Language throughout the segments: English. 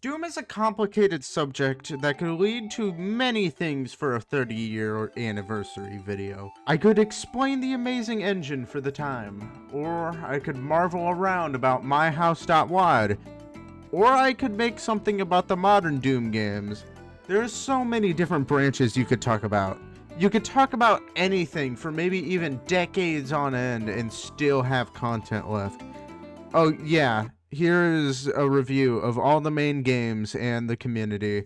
Doom is a complicated subject that could lead to many things for a 30-year anniversary video. I could explain the amazing engine for the time, or I could marvel around about myhouse.wad, or I could make something about the modern Doom games. There's so many different branches you could talk about. You could talk about anything for maybe even decades on end and still have content left. Oh yeah, here is a review of all the main games and the community.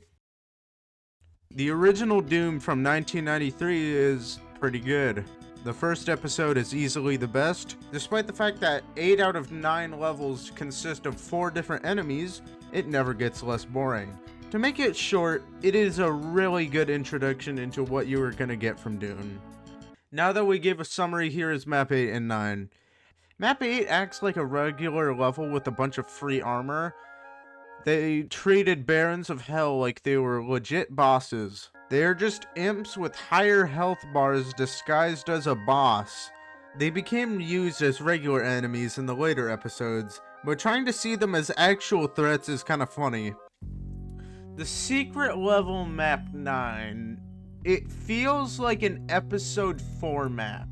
The original Doom from 1993 is pretty good. The first episode is easily the best. Despite the fact that 8 out of 9 levels consist of 4 different enemies, it never gets less boring. To make it short, it is a really good introduction into what you are going to get from Doom. Now that we gave a summary, here is map 8 and 9. Map 8 acts like a regular level with a bunch of free armor. They treated Barons of Hell like they were legit bosses. They are just imps with higher health bars disguised as a boss. They became used as regular enemies in the later episodes, but trying to see them as actual threats is kinda funny. The secret level map 9, it feels like an episode 4 map.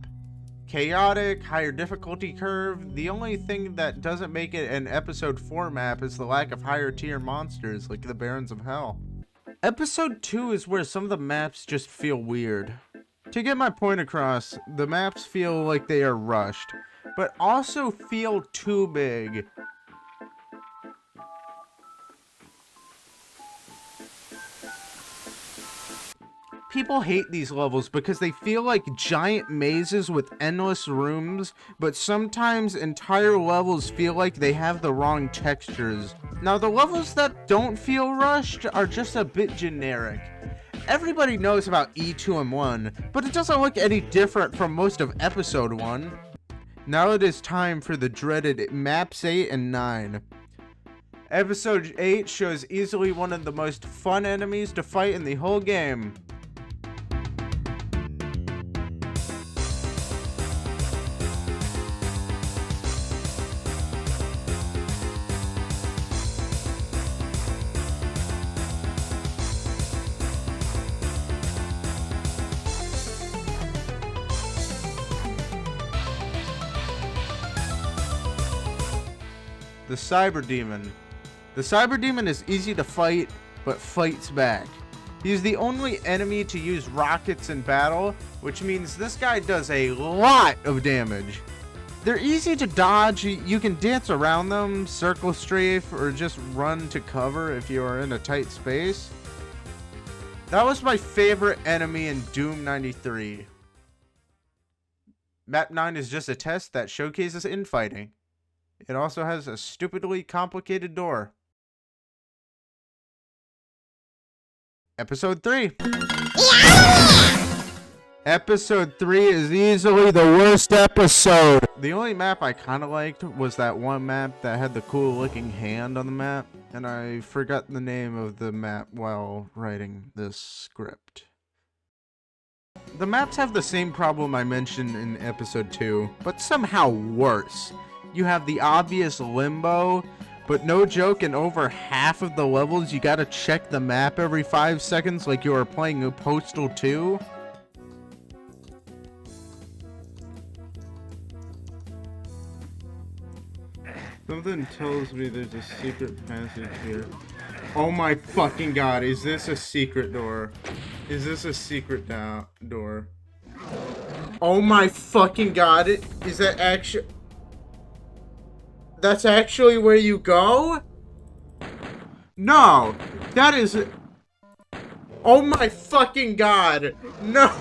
Chaotic, higher difficulty curve. The only thing that doesn't make it an episode 4 map is the lack of higher tier monsters like the Barons of Hell. Episode 2 is where some of the maps just feel weird. To get my point across, the maps feel like they are rushed, but also feel too big. People hate these levels because they feel like giant mazes with endless rooms, but sometimes entire levels feel like they have the wrong textures. Now, the levels that don't feel rushed are just a bit generic. Everybody knows about E2M1, but it doesn't look any different from most of Episode 1. Now it is time for the dreaded Maps 8 and 9. Episode 8 shows easily one of the most fun enemies to fight in the whole game. The Cyber Demon. The Cyber Demon is easy to fight, but fights back. He's the only enemy to use rockets in battle, which means this guy does a lot of damage. They're easy to dodge, you can dance around them, circle strafe, or just run to cover if you are in a tight space. That was my favorite enemy in Doom 93. Map 9 is just a test that showcases infighting. It also has a stupidly complicated door. Episode 3. Yeah! Episode 3 is easily the worst episode. The only map I kind of liked was that one map that had the cool looking hand on the map, and I forgot the name of the map while writing this script. The maps have the same problem I mentioned in episode 2, but somehow worse. You have the obvious limbo, but no joke, in over half of the levels you gotta check the map every 5 seconds like you are playing a Postal 2. Something tells me there's a secret passage here. Oh my fucking god, is this a secret door? Is this a secret door? Oh my fucking god, is that actually... That's actually where you go? No, that is... Oh my fucking god, no!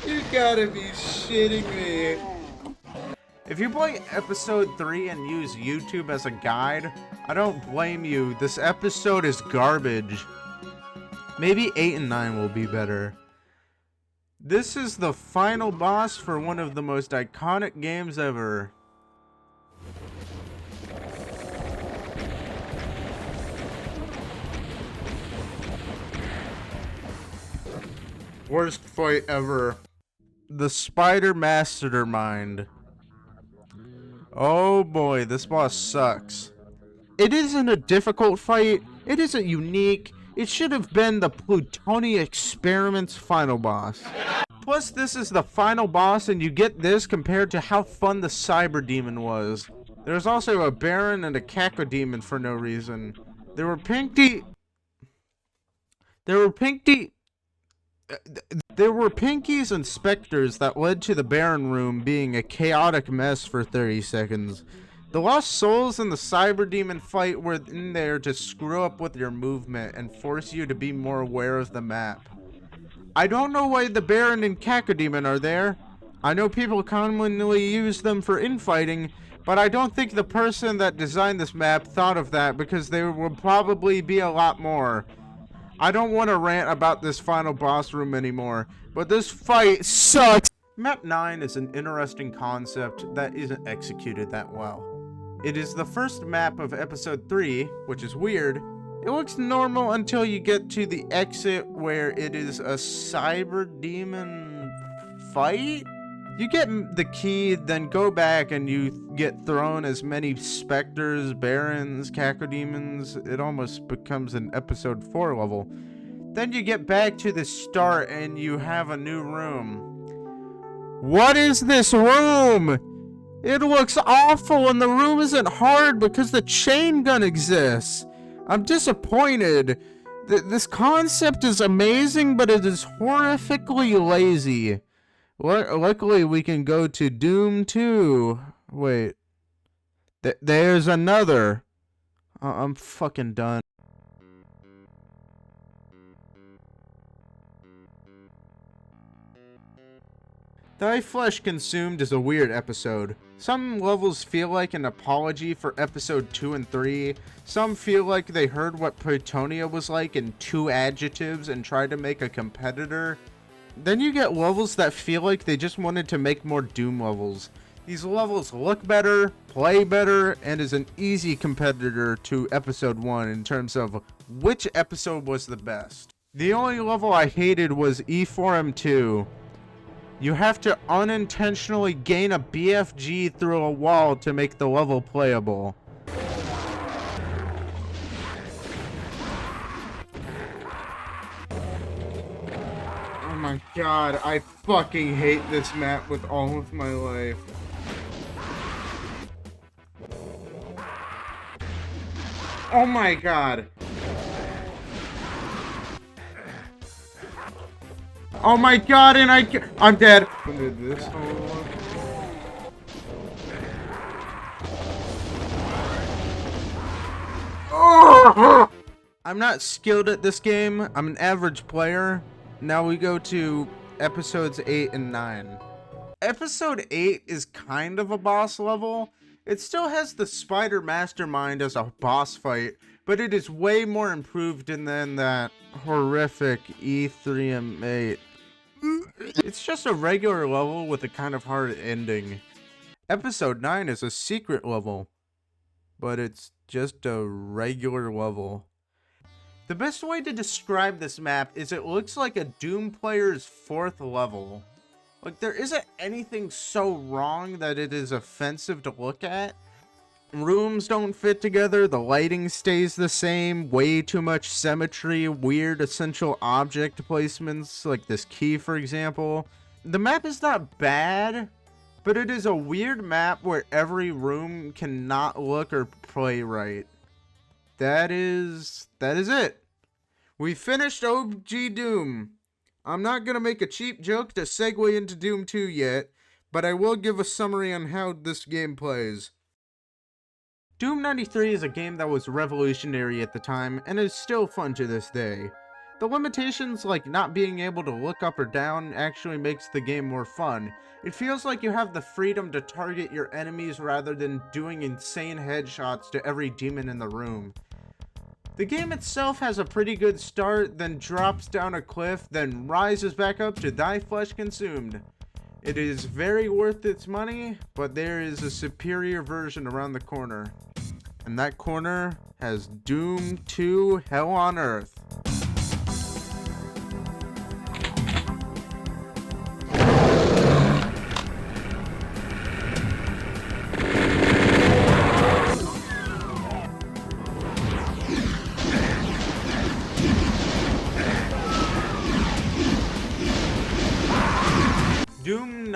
You gotta be shitting me. If you play episode 3 and use YouTube as a guide, I don't blame you. This episode is garbage. Maybe 8 and 9 will be better. This is the final boss for one of the most iconic games ever. Worst fight ever. The Spider Mastermind. Oh boy, this boss sucks. It isn't a difficult fight, it isn't unique, it should have been the Plutonia Experiment's final boss. Plus, this is the final boss, and you get this compared to how fun the Cyber Demon was. There's also a Baron and a Cacodemon for no reason. There were pinkies and specters that led to the Baron room being a chaotic mess for 30 seconds. The Lost Souls and the Cyber Demon fight were in there to screw up with your movement and force you to be more aware of the map. I don't know why the Baron and Cacodemon are there. I know people commonly use them for infighting, but I don't think the person that designed this map thought of that because there will probably be a lot more. I don't want to rant about this final boss room anymore, but this fight sucks! Map 9 is an interesting concept that isn't executed that well. It is the first map of episode 3, which is weird. It looks normal until you get to the exit where it is a Cyber Demon fight? You get the key, then go back and you get thrown as many specters, barons, cacodemons. It almost becomes an episode 4 level. Then you get back to the start and you have a new room. What is this room? It looks awful and the room isn't hard because the chain gun exists. I'm disappointed. This concept is amazing, but it is horrifically lazy. Luckily, we can go to Doom 2. Wait. There's another. I'm fucking done. Thy Flesh Consumed is a weird episode. Some levels feel like an apology for episode 2 and 3. Some feel like they heard what Plutonia was like in 2 adjectives and tried to make a competitor. Then you get levels that feel like they just wanted to make more Doom levels. These levels look better, play better, and is an easy competitor to episode 1 in terms of which episode was the best. The only level I hated was E4M2. You have to unintentionally gain a BFG through a wall to make the level playable. Oh my god, I fucking hate this map with all of my life. Oh my god. Oh my god, and I'm dead. This whole... Oh! I'm not skilled at this game. I'm an average player. Now we go to episodes 8 and 9. Episode 8 is kind of a boss level. It still has the Spider Mastermind as a boss fight, but it is way more improved than that horrific E3M8. It's just a regular level with a kind of hard ending. Episode 9 is a secret level, but it's just a regular level. The best way to describe this map is it looks like a Doom player's 4th level. Like, there isn't anything so wrong that it is offensive to look at. Rooms don't fit together, the lighting stays the same, way too much symmetry, weird essential object placements, like this key for example. The map is not bad, but it is a weird map where every room cannot look or play right. That is it. We finished OG Doom. I'm not gonna make a cheap joke to segue into Doom 2 yet, but I will give a summary on how this game plays. Doom 93 is a game that was revolutionary at the time, and is still fun to this day. The limitations like not being able to look up or down actually makes the game more fun. It feels like you have the freedom to target your enemies rather than doing insane headshots to every demon in the room. The game itself has a pretty good start, then drops down a cliff, then rises back up to Thy Flesh Consumed. It is very worth its money, but there is a superior version around the corner. And that corner has Doom 2 Hell on Earth.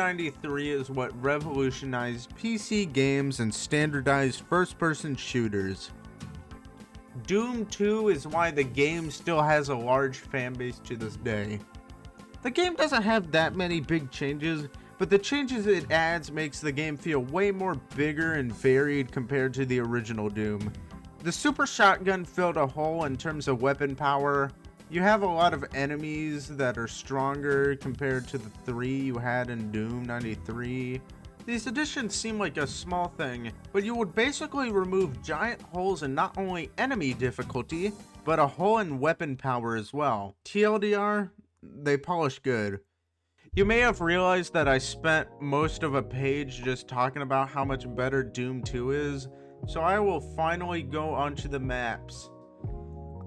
93 is what revolutionized PC games and standardized first-person shooters. Doom 2 is why the game still has a large fanbase to this day. The game doesn't have that many big changes, but the changes it adds makes the game feel way more bigger and varied compared to the original Doom. The super shotgun filled a hole in terms of weapon power. You have a lot of enemies that are stronger compared to the 3 you had in Doom 93. These additions seem like a small thing, but you would basically remove giant holes in not only enemy difficulty, but a hole in weapon power as well. TLDR, they polish good. You may have realized that I spent most of a page just talking about how much better Doom 2 is, so I will finally go onto the maps.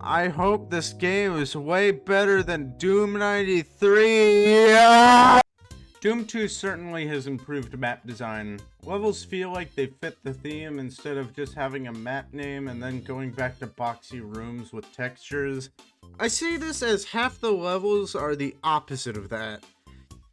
I hope this game is way better than Doom 93. Yeah! Doom 2 certainly has improved map design. Levels feel like they fit the theme instead of just having a map name and then going back to boxy rooms with textures. I see this as half the levels are the opposite of that.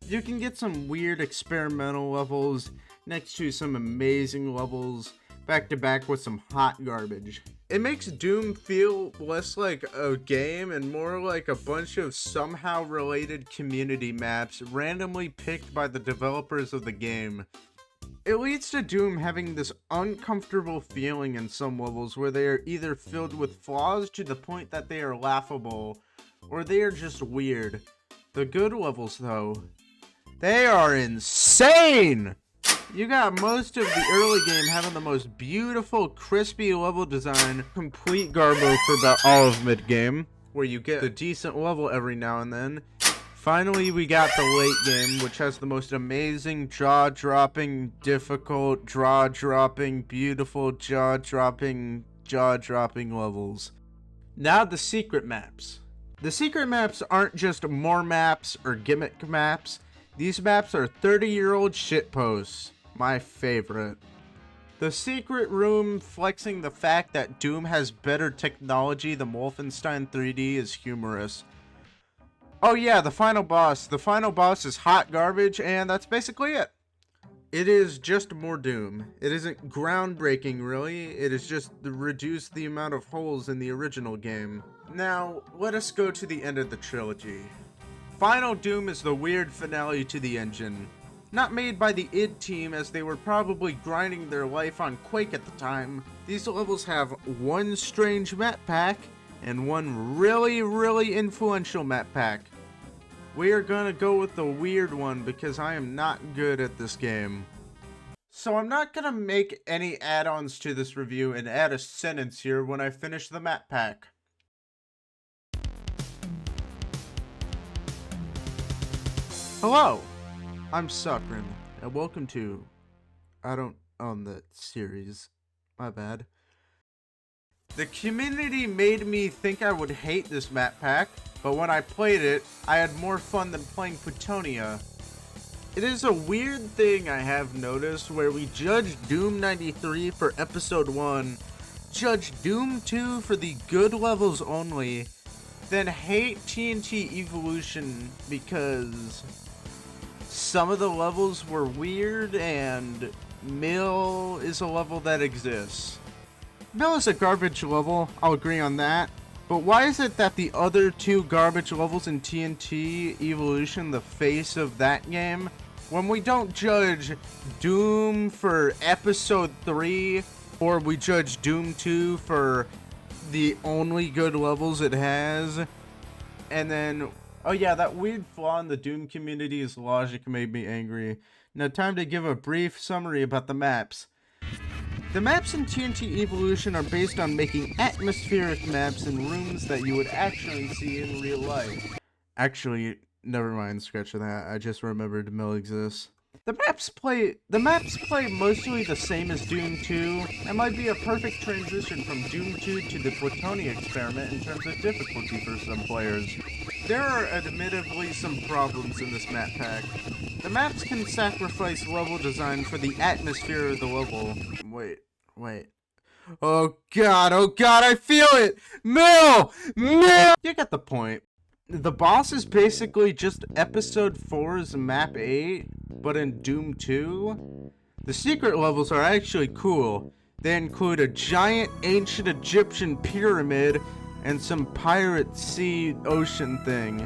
You can get some weird experimental levels next to some amazing levels back to back with some hot garbage. It makes Doom feel less like a game and more like a bunch of somehow related community maps randomly picked by the developers of the game. It leads to Doom having this uncomfortable feeling in some levels where they are either filled with flaws to the point that they are laughable, or they are just weird. The good levels, though, they are insane! You got most of the early game having the most beautiful, crispy level design, complete garbo for about all of mid-game, where you get a decent level every now and then. Finally, we got the late game, which has the most amazing, jaw-dropping, difficult, draw-dropping, beautiful, jaw-dropping levels. Now the secret maps. The secret maps aren't just more maps or gimmick maps. These maps are 30-year-old shitposts. My favorite. The secret room flexing the fact that Doom has better technology than Wolfenstein 3D is humorous. Oh yeah, the final boss. The final boss is hot garbage, and that's basically it. It is just more Doom. It isn't groundbreaking, really. It is just reduced the amount of holes in the original game. Now, let us go to the end of the trilogy. Final Doom is the weird finale to the engine. Not made by the id team, as they were probably grinding their life on Quake at the time. These levels have one strange map pack and one really influential map pack. We are gonna go with the weird one because I am not good at this game. So I'm not gonna make any add-ons to this review and add a sentence here when I finish the map pack. Hello! I'm Sockren, and welcome to... I don't own the series. My bad. The community made me think I would hate this map pack, but when I played it, I had more fun than playing Plutonia. It is a weird thing I have noticed where we judge Doom 93 for episode 1, judge Doom 2 for the good levels only, then hate TNT Evolution because some of the levels were weird and Mill is a level that exists. Mill is a garbage level, I'll agree on that. But why is it that the other two garbage levels in TNT Evolution, the face of that game, when we don't judge Doom for episode 3, or we judge Doom 2 for the only good levels it has, and then, oh yeah, that weird flaw in the Doom community's logic made me angry. Now time to give a brief summary about the maps. The maps in TNT Evolution are based on making atmospheric maps in rooms that you would actually see in real life. Actually, never mind, scratch that. I just remembered Mill exists. The maps play mostly the same as Doom 2, and might be a perfect transition from Doom 2 to the Plutonia experiment in terms of difficulty for some players. There are admittedly some problems in this map pack. The maps can sacrifice level design for the atmosphere of the level. Wait. Oh god, I feel it! Mill! You get the point. The boss is basically just episode 4's map 8, but in Doom 2. The secret levels are actually cool. They include a giant ancient Egyptian pyramid and some pirate sea ocean thing.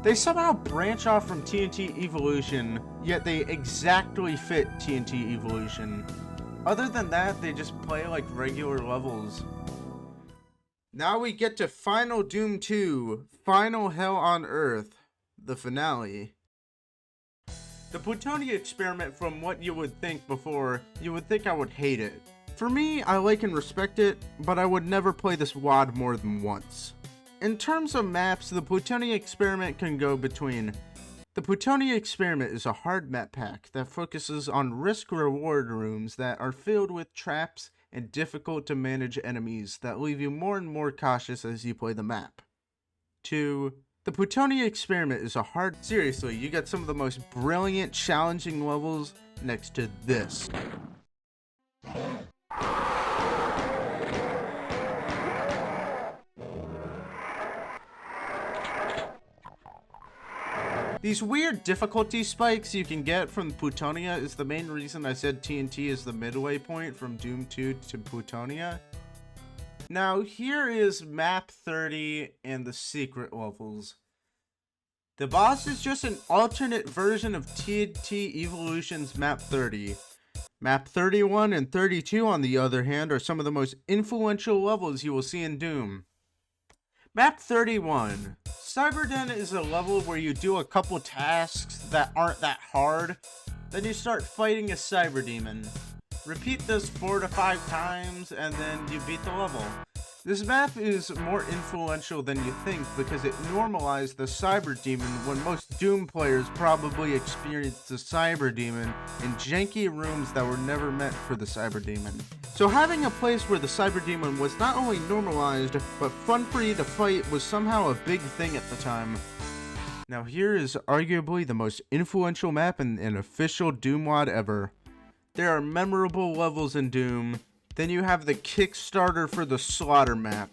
They somehow branch off from TNT Evolution, yet they exactly fit TNT Evolution. Other than that, they just play like regular levels. Now we get to Final Doom 2, Final Hell on Earth, the finale. The Plutonia experiment, from what you would think before, you would think I would hate it. For me, I like and respect it, but I would never play this WAD more than once. In terms of maps, the Plutonia experiment can go between. The Plutonia experiment is a hard map pack that focuses on risk-reward rooms that are filled with traps and difficult to manage enemies that leave you more and more cautious as you play the map. 2. The Plutonia experiment is a hard... Seriously, you got some of the most brilliant, challenging levels next to this. These weird difficulty spikes you can get from Plutonia is the main reason I said TNT is the midway point from Doom 2 to Plutonia. Now here is map 30 and the secret levels. The boss is just an alternate version of TNT Evolution's map 30. Map 31 and 32 on the other hand are some of the most influential levels you will see in Doom. Map 31. Cyberden is a level where you do a couple tasks that aren't that hard, then you start fighting a cyber demon. Repeat this 4 to 5 times and then you beat the level. This map is more influential than you think because it normalized the cyber demon when most Doom players probably experienced the cyber demon in janky rooms that were never meant for the cyber demon. So having a place where the cyber demon was not only normalized, but fun for you to fight was somehow a big thing at the time. Now here is arguably the most influential map in an official Doom WAD ever. There are memorable levels in Doom. Then you have the Kickstarter for the Slaughter map.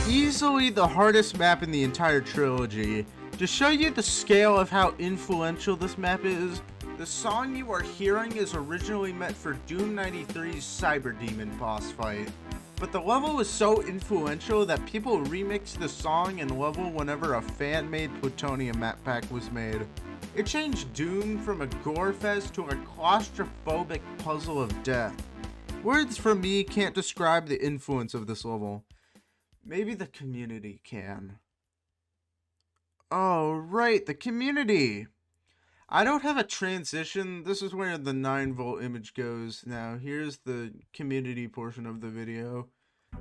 Easily the hardest map in the entire trilogy. To show you the scale of how influential this map is, the song you are hearing is originally meant for Doom 93's Cyber Demon boss fight. But the level was so influential that people remixed the song and level whenever a fan-made Plutonia map pack was made. It changed Doom from a gore fest to a claustrophobic puzzle of death. Words from me can't describe the influence of this level. Maybe the community can. Oh, right, the community. I don't have a transition. This is where the 9-volt image goes. Now, here's the community portion of the video.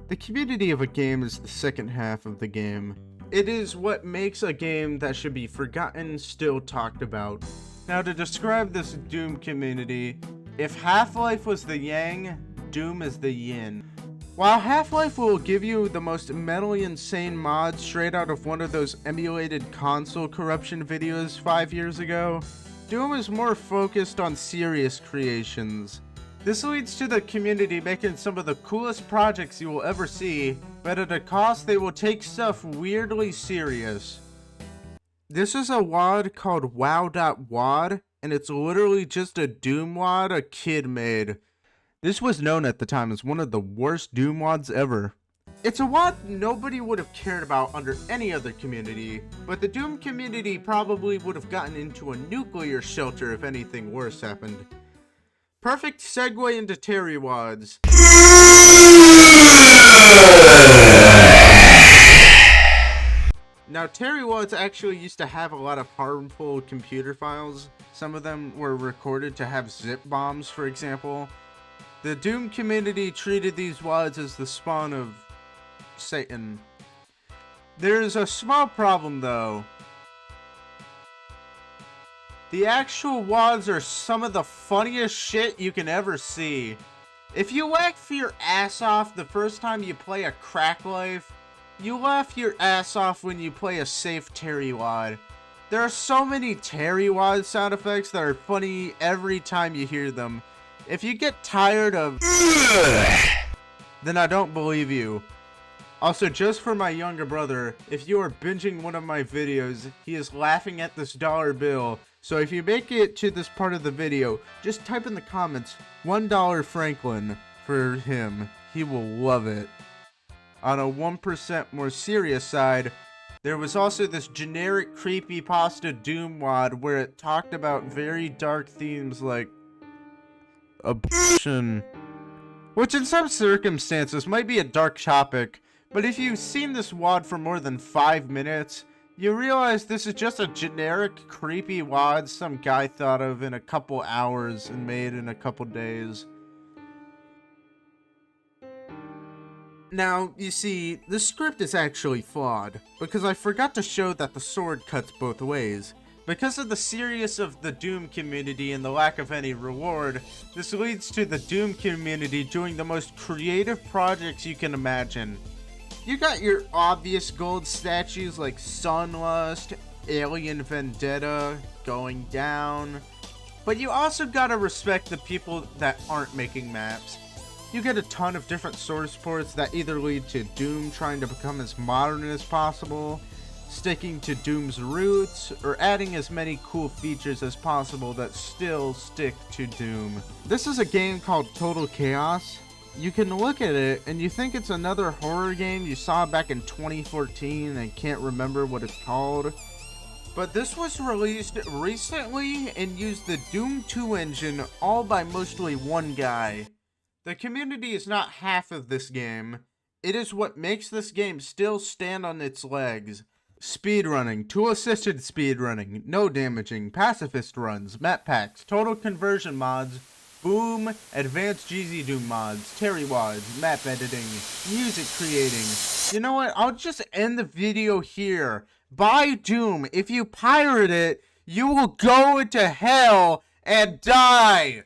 The community of a game is the second half of the game. It is what makes a game that should be forgotten still talked about. Now, to describe this Doom community, if Half-Life was the yang, Doom is the yin. While Half-Life will give you the most mentally insane mods straight out of one of those emulated console corruption videos 5 years ago, Doom is more focused on serious creations. This leads to the community making some of the coolest projects you will ever see, but at a cost they will take stuff weirdly serious. This is a WAD called wow.wad, and it's literally just a Doom WAD a kid made. This was known at the time as one of the worst Doom WADs ever. It's a WAD nobody would have cared about under any other community, but the Doom community probably would have gotten into a nuclear shelter if anything worse happened. Perfect segue into Terry WADs. Now, Terry WADs actually used to have a lot of harmful computer files. Some of them were recorded to have zip bombs, for example. The Doom community treated these WADs as the spawn of Satan. There's a small problem though. The actual WADs are some of the funniest shit you can ever see. If you laugh your ass off the first time you play a Crack Life, you laugh your ass off when you play a safe Terry WAD. There are so many Terry WAD sound effects that are funny every time you hear them. If you get tired of then I don't believe you. Also, just for my younger brother, if you are binging one of my videos, he is laughing at this dollar bill. So if you make it to this part of the video, just type in the comments, $1 Franklin for him. He will love it. On a 1% more serious side, there was also this generic creepypasta Doom WAD where it talked about very dark themes like abortion, which in some circumstances might be a dark topic, but if you've seen this WAD for more than 5 minutes, you realize this is just a generic creepy WAD some guy thought of in a couple hours and made in a couple days. Now, you see, the script is actually flawed, because I forgot to show that the sword cuts both ways. Because of the seriousness of the Doom community and the lack of any reward, this leads to the Doom community doing the most creative projects you can imagine. You got your obvious gold statues like Sunlust, Alien Vendetta, Going Down, but you also gotta respect the people that aren't making maps. You get a ton of different source ports that either lead to Doom trying to become as modern as possible, sticking to Doom's roots, or adding as many cool features as possible that still stick to Doom. This is a game called Total Chaos. You can look at it and you think it's another horror game you saw back in 2014 and can't remember what it's called. But this was released recently and used the Doom 2 engine all by mostly one guy. The community is not half of this game. It is what makes this game still stand on its legs. Speedrunning, tool-assisted speedrunning, no damaging, pacifist runs, map packs, total conversion mods, boom, advanced GZ Doom mods, Terry WADs, map editing, music creating. You know what, I'll just end the video here. Buy Doom. If you pirate it, you will go into hell and die.